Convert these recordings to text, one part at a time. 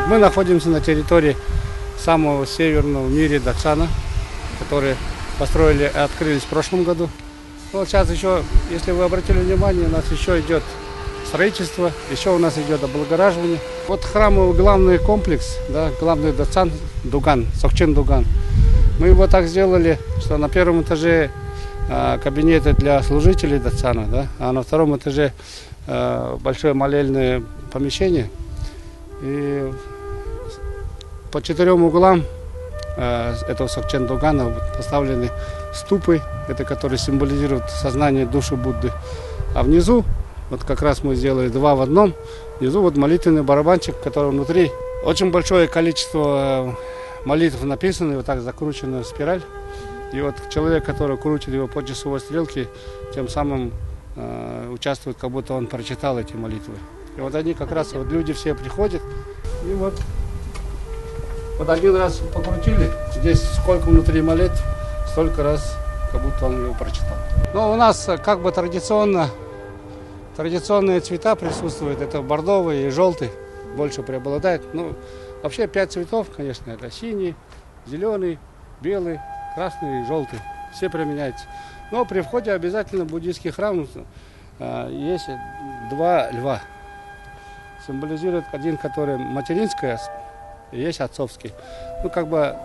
Мы находимся на территории самого северного в мире Датсана, который построили и открылись в прошлом году. Вот сейчас еще, если вы обратили внимание, у нас еще идет строительство, еще у нас идет облагораживание. Вот храмовый главный комплекс, да, главный Датсан Дуган, Сокчен Дуган. Мы его так сделали, что на первом этаже кабинеты для служителей Датсана, да, а на втором этаже большое молельное помещение. И по 4 углам этого Сокчен Дугана поставлены ступы, это которые символизируют сознание, душу Будды. А внизу, вот как раз мы сделали 2 в одном, внизу вот молитвенный барабанчик, который внутри. Очень большое количество молитв написано, вот так закручена спираль. И вот человек, который крутит его по часовой стрелке, тем самым участвует, как будто он прочитал эти молитвы. И вот они как раз, вот люди все приходят, и вот один раз покрутили, здесь сколько внутри молитв, столько раз, как будто он его прочитал. Но у нас как бы традиционные цвета присутствуют, это бордовый и желтый, больше преобладает. Ну, вообще 5 цветов, конечно, это синий, зеленый, белый, красный и желтый, все применяются. Но при входе обязательно в буддийский храм есть 2 льва. Символизирует один, который материнская, и есть отцовский. Ну, как бы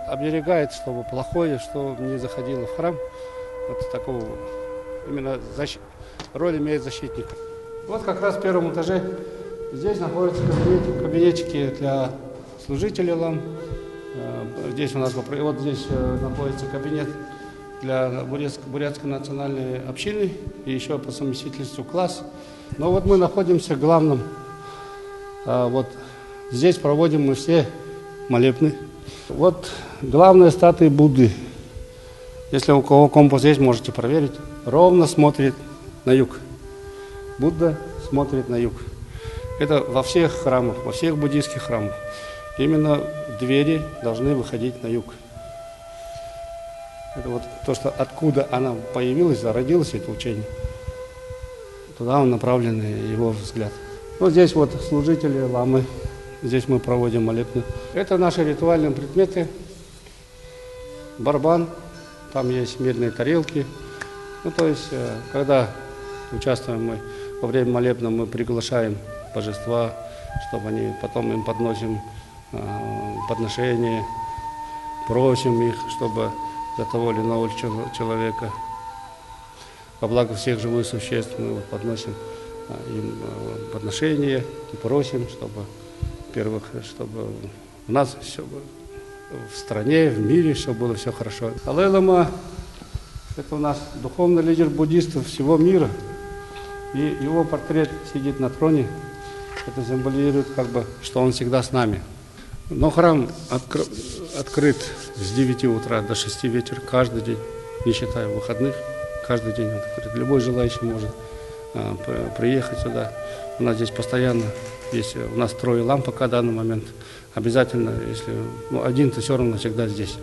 оберегает, чтобы плохое, что не заходило в храм. Вот такого именно роль имеет защитника. Вот как раз в 1 этаже здесь находятся кабинетики для служителей лам. Здесь у нас вот здесь находится кабинет для бурятской национальной общины и еще по совместительству класс. Но вот мы находимся в главном. Вот здесь проводим мы все молебны. Вот главная статуя Будды. Если у кого компас есть, можете проверить. Ровно смотрит на юг. Будда смотрит на юг. Это во всех храмах, во всех буддийских храмах. Именно двери должны выходить на юг. Это вот то, что откуда она появилась, зародилось это учение. Туда он направлен его взгляд. Вот здесь вот служители ламы. Здесь мы проводим молитвы. Это наши ритуальные предметы. Барабан, там есть медные тарелки. Ну, то есть, когда участвуем мы во время молебна, мы приглашаем божества, чтобы они потом им подносим подношения, просим их, чтобы за того или иного человека, во благо всех живых существ, мы вот подносим им подношения и просим, чтобы, во-первых, чтобы у нас все было в стране, в мире, чтобы было все хорошо. Далай-лама – это у нас духовный лидер буддистов всего мира, и его портрет сидит на троне. Это символизирует, как бы, что он всегда с нами. Но храм открыт с 9 утра до 6 вечера каждый день, не считая выходных. Каждый день он открыт. Любой желающий может приехать сюда. У нас здесь постоянно есть, у нас 3 лам пока в данный момент. Обязательно, если один, то все равно всегда здесь.